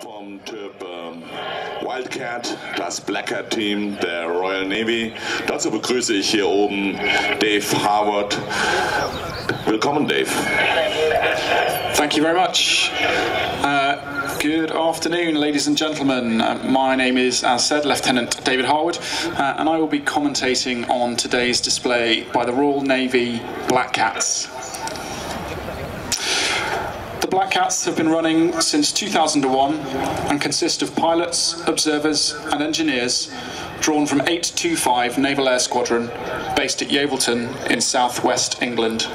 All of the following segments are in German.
vom Typ Wildcat, das Blackcat Team der Royal Navy. Dazu begrüße ich hier oben Dave Harvard. Willkommen, Dave. Thank you very much. Good afternoon, ladies and gentlemen. My name is, as said, Lieutenant David Harwood, and I will be commentating on today's display by the Royal Navy Blackcats. The Blackcats have been running since 2001 and consist of pilots, observers and engineers drawn from 825 Naval Air Squadron based at Yeovilton in southwest England.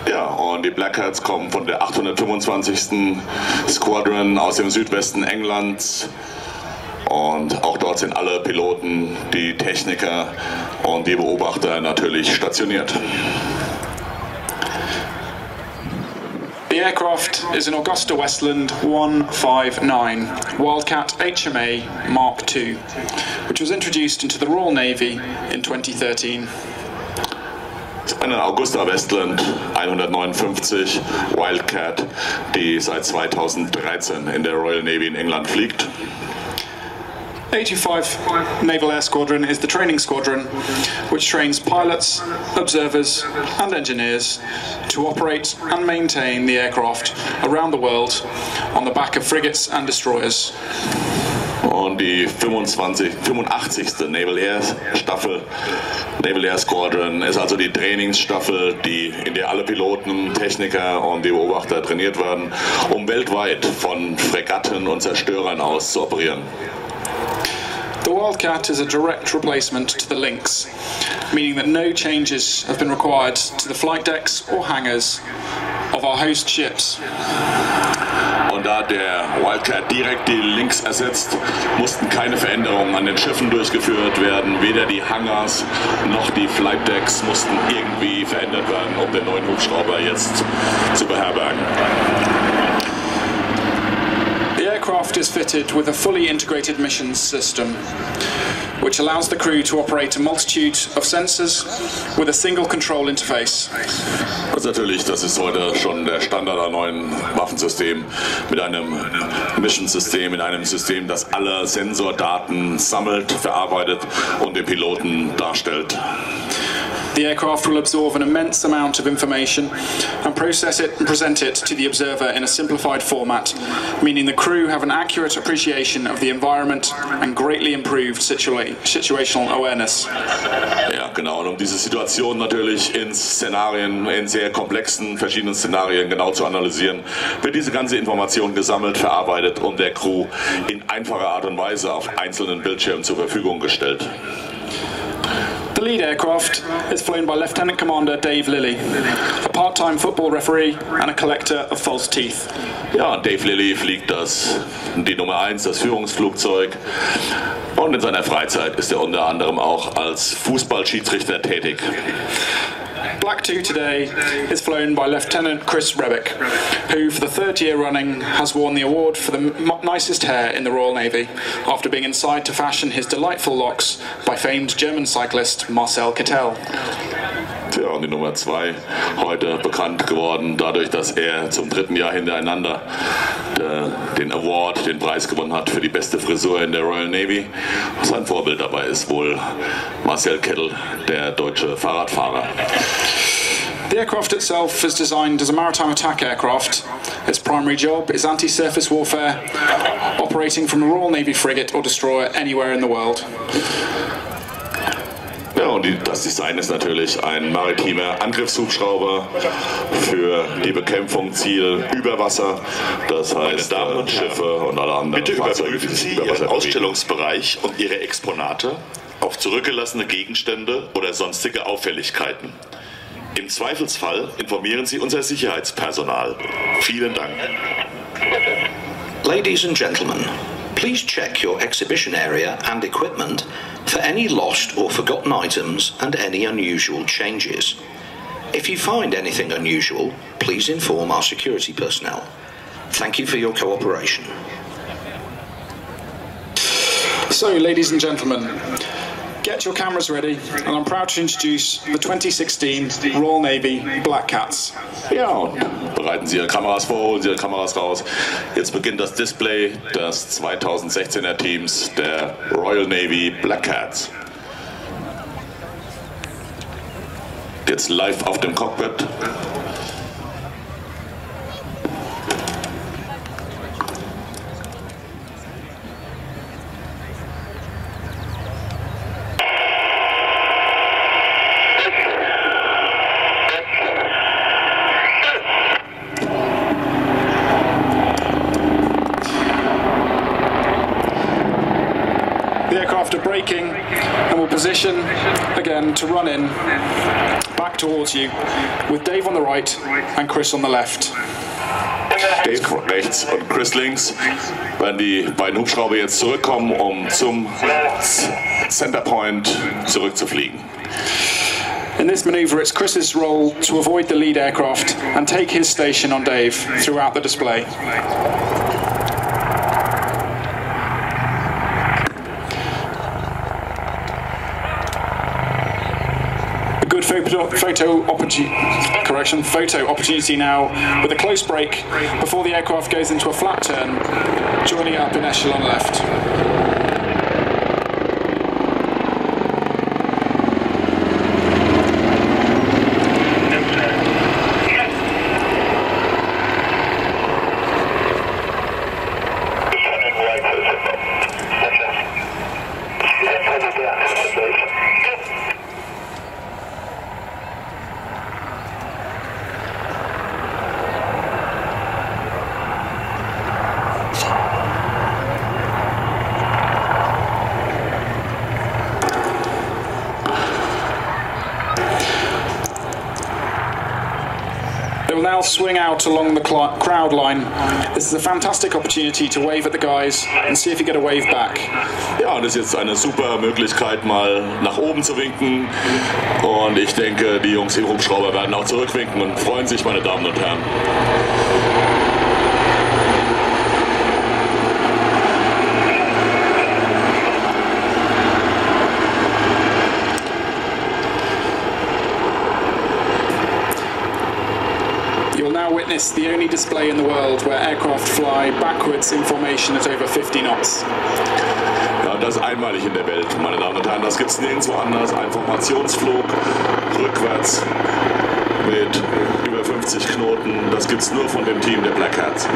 Ja, und die Blackcats kommen von der 825. Squadron aus dem Südwesten Englands. Und auch dort sind alle Piloten, die Techniker und die Beobachter natürlich stationiert. The aircraft is an Augusta Westland 159 Wildcat HMA2, which was introduced into the Royal Navy in 2013. Eine Augusta Westland 159 Wildcat, die seit 2013 in der Royal Navy in England fliegt. 825 Naval Air Squadron is the training squadron which trains pilots, observers and engineers to operate and maintain the aircraft around the world on the back of frigates and destroyers. Und die 85. Naval Air Staffel, Naval Air Squadron, ist also die Trainingsstaffel, in der alle Piloten, Techniker und die Beobachter trainiert werden, um weltweit von Fregatten und Zerstörern aus zu operieren. The Wildcat is a direct replacement to the Lynx, meaning that no changes have been required to the flight decks or hangars of our host ships. Und da der Wildcat direkt die Lynx ersetzt, mussten keine Veränderungen an den Schiffen durchgeführt werden. Weder die Hangars noch die Flight Decks mussten irgendwie verändert werden, um den neuen Hubschrauber jetzt zu beherbergen. The aircraft is fitted with a fully integrated missions system, which allows the crew to operate a multitude of sensors with a single control interface. Das ist heute schon der Standard an neuen Waffensystem, mit einem Mission-System, in einem System, das alle Sensordaten sammelt, verarbeitet und den Piloten darstellt. The aircraft will absorb an immense amount of information and process it and present it to the observer in a simplified format, meaning the crew have an accurate appreciation of the environment and greatly improved situational awareness. Ja, genau. Und um diese Situation natürlich in sehr komplexen, verschiedenen Szenarien genau zu analysieren, wird diese ganze Information gesammelt, verarbeitet und der Crew in einfacher Art und Weise auf einzelnen Bildschirmen zur Verfügung gestellt. The lead aircraft is flown by Lieutenant Commander Dave Lilly, a part-time football referee and a collector of false teeth. Ja, Dave Lilly fliegt die Nummer 1, das Führungsflugzeug. Und in seiner Freizeit ist er unter anderem auch als Fußballschiedsrichter tätig. Black 2 today is flown by Lieutenant Chris Rebick, who for the third year running has won the award for the nicest hair in the Royal Navy after being inspired to fashion his delightful locks by famed German cyclist Marcel Kittel. Ja, und die Nummer 2, heute bekannt geworden dadurch, dass er zum 3. Jahr hintereinander den Preis gewonnen hat für die beste Frisur in der Royal Navy. Sein Vorbild dabei ist wohl Marcel Kittel, der deutsche Fahrradfahrer. The aircraft itself is designed as a maritime attack aircraft. Its primary job is anti-surface warfare, operating from a Royal Navy frigate or destroyer anywhere in the world. Ja, und das Design ist natürlich ein maritimer Angriffshubschrauber für die Bekämpfung Ziel über Wasser. Das heißt, Damen und Schiffe und alle anderen bitte Fahrzeuge, überprüfen Sie Ihren Ausstellungsbereich und Ihre Exponate auf zurückgelassene Gegenstände oder sonstige Auffälligkeiten. Im Zweifelsfall informieren Sie unser Sicherheitspersonal. Vielen Dank. Ladies and gentlemen, please check your exhibition area and equipment for any lost or forgotten items and any unusual changes. If you find anything unusual, please inform our security personnel. Thank you for your cooperation. So, ladies and gentlemen, Get your cameras ready, and I'm proud to introduce the 2016 Royal Navy Blackcats. Ja, und bereiten Sie Ihre Kameras vor, holen Sie Ihre Kameras raus. Jetzt beginnt das Display des 2016er Teams der Royal Navy Blackcats. Jetzt live auf dem Cockpit. After braking, and will position again to run in back towards you with Dave on the right and Chris on the left. Dave rechts und Chris links, werden die beiden Hubschrauber jetzt zurückkommen, um zum Center Point zurückzufliegen. In this maneuver, it's Chris's role to avoid the lead aircraft and take his station on Dave throughout the display. Photo opportunity now with a close brake before the aircraft goes into a flat turn, joining up in echelon left. Will now swing out along the crowd line. This is a fantastic opportunity to wave at the guys and see if you get a wave back. Ja, und das ist jetzt eine super Möglichkeit, mal nach oben zu winken. Und ich denke, die Jungs im Hubschrauber werden auch zurückwinken und freuen sich, meine Damen und Herren. Witness the only display in the world where aircraft fly backwards in formation at over 50 knots. Ja, das ist einmalig in der Welt, meine Damen und Herren. Das gibt es nirgendwo anders. Ein Formationsflug rückwärts mit über 50 Knoten. Das gibt es nur von dem Team der Blackcats.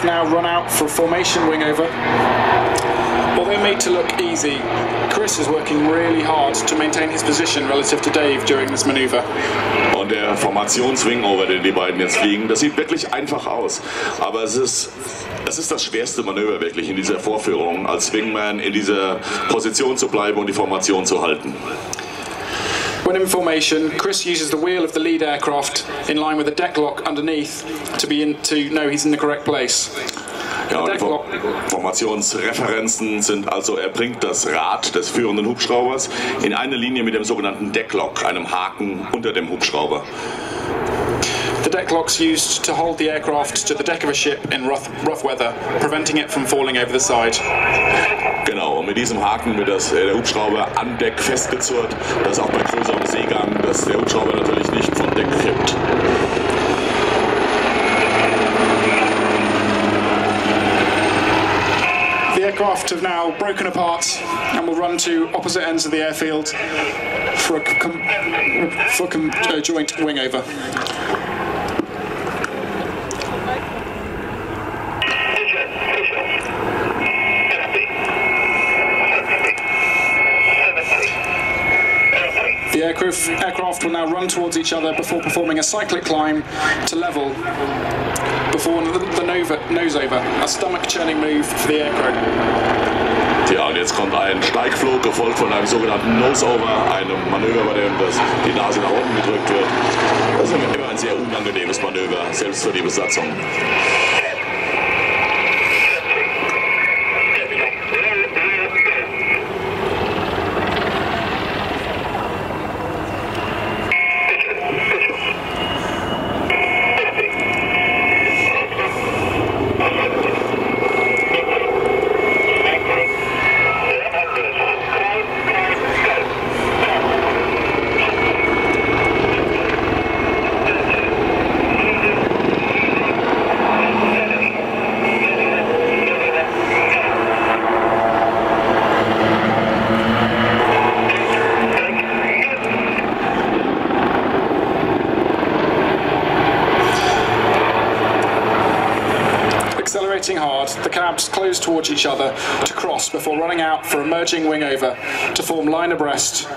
Now run out for a formation wing over. Although made to look easy, Chris is working really hard to maintain his position relative to Dave during this maneuver. Und der Formationswingover, den die beiden jetzt fliegen, das sieht wirklich einfach aus. Aber es ist das schwerste Manöver wirklich in dieser Vorführung, als Wingman in dieser Position zu bleiben und die Formation zu halten. When in formation, Chris uses the wheel of the lead aircraft in line with the deck lock underneath to know he's in the correct place. Ja, die Formationsreferenzen sind also, er bringt das Rad des führenden Hubschraubers in eine Linie mit dem sogenannten Decklock, einem Haken unter dem Hubschrauber. The deck lock's used to hold the aircraft to the deck of a ship in rough weather, preventing it from falling over the side. Genau, und mit diesem Haken wird der Hubschrauber an Deck festgezurrt, dass auch bei größerem Seegang, dass der Hubschrauber natürlich nicht vom Deck kippt. The aircraft have now broken apart and will run to opposite ends of the airfield for a joint wing over. aircraft will now run towards each other before performing a cyclic climb to level before the nose-over, a stomach-churning move for the aircrew. Ja, und jetzt kommt ein Steigflug, gefolgt von einem sogenannten Nose-Over, einem Manöver, bei dem die Nase nach unten gedrückt wird. Das ist immer ein sehr unangenehmes Manöver, selbst für die Besatzung. Accelerating hard, the cabs close towards each other to cross before running out for a merging wing over to form line abreast.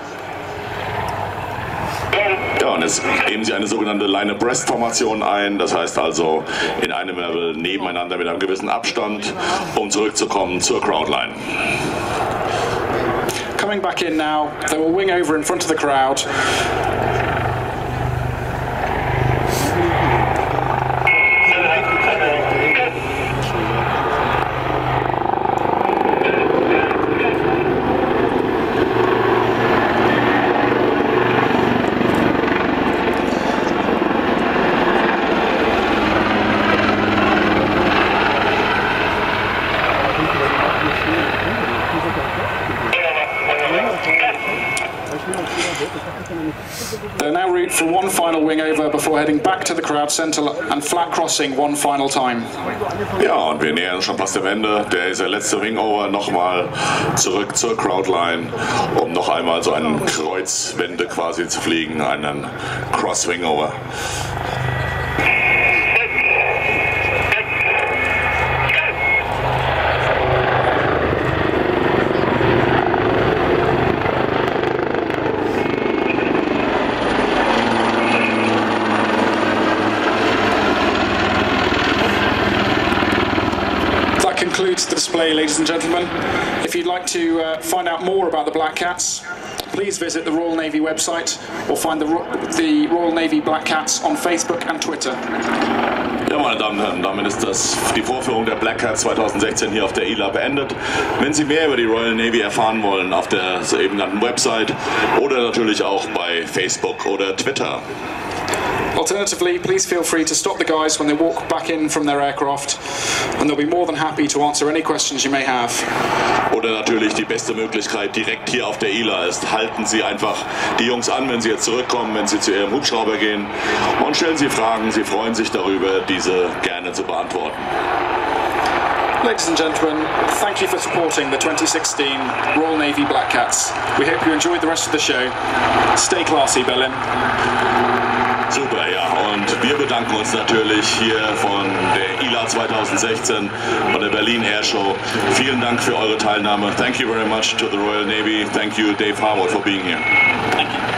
Ja, und jetzt geben Sie eine sogenannte Line-Abreast-Formation ein, das heißt also in einem Level nebeneinander mit einem gewissen Abstand, um zurückzukommen zur Crowdline. Coming back in now, they will wing over in front of the crowd. They're now route for one final wing over before heading back to the crowd centre and flat crossing one final time. Ja, und wir nähern uns schon fast dem Ende. Der letzte Wingover nochmal zurück zur Crowdline, um noch einmal so einen Kreuzwende quasi zu fliegen, einen Cross-Wingover. Concludes the display, ladies and gentlemen. If you'd like to find out more about the Blackcats, please visit the Royal Navy website or find the Royal Navy Blackcats on Facebook and Twitter. Ja, meine Damen und Herren, damit ist die Vorführung der Blackcats 2016 hier auf der ILA beendet. Wenn Sie mehr über die Royal Navy erfahren wollen, auf der soeben genannten Website oder natürlich auch bei Facebook oder Twitter. Alternatively, please feel free to stop the guys when they walk back in from their aircraft, and they'll be more than happy to answer any questions you may have. Oder natürlich die beste Möglichkeit direkt hier auf der ILA ist, halten Sie einfach die Jungs an, wenn Sie jetzt zurückkommen, wenn Sie zu Ihrem Hubschrauber gehen und stellen Sie Fragen, Sie freuen sich darüber, diese gerne zu beantworten. Ladies and gentlemen, thank you for supporting the 2016 Royal Navy Blackcats. We hope you enjoyed the rest of the show. Stay classy, Berlin. Super, ja, und wir bedanken uns natürlich hier von der ILA 2016, von der Berlin Air Show. Vielen Dank für eure Teilnahme. Thank you very much to the Royal Navy. Thank you, Dave Harwood, for being here. Thank you.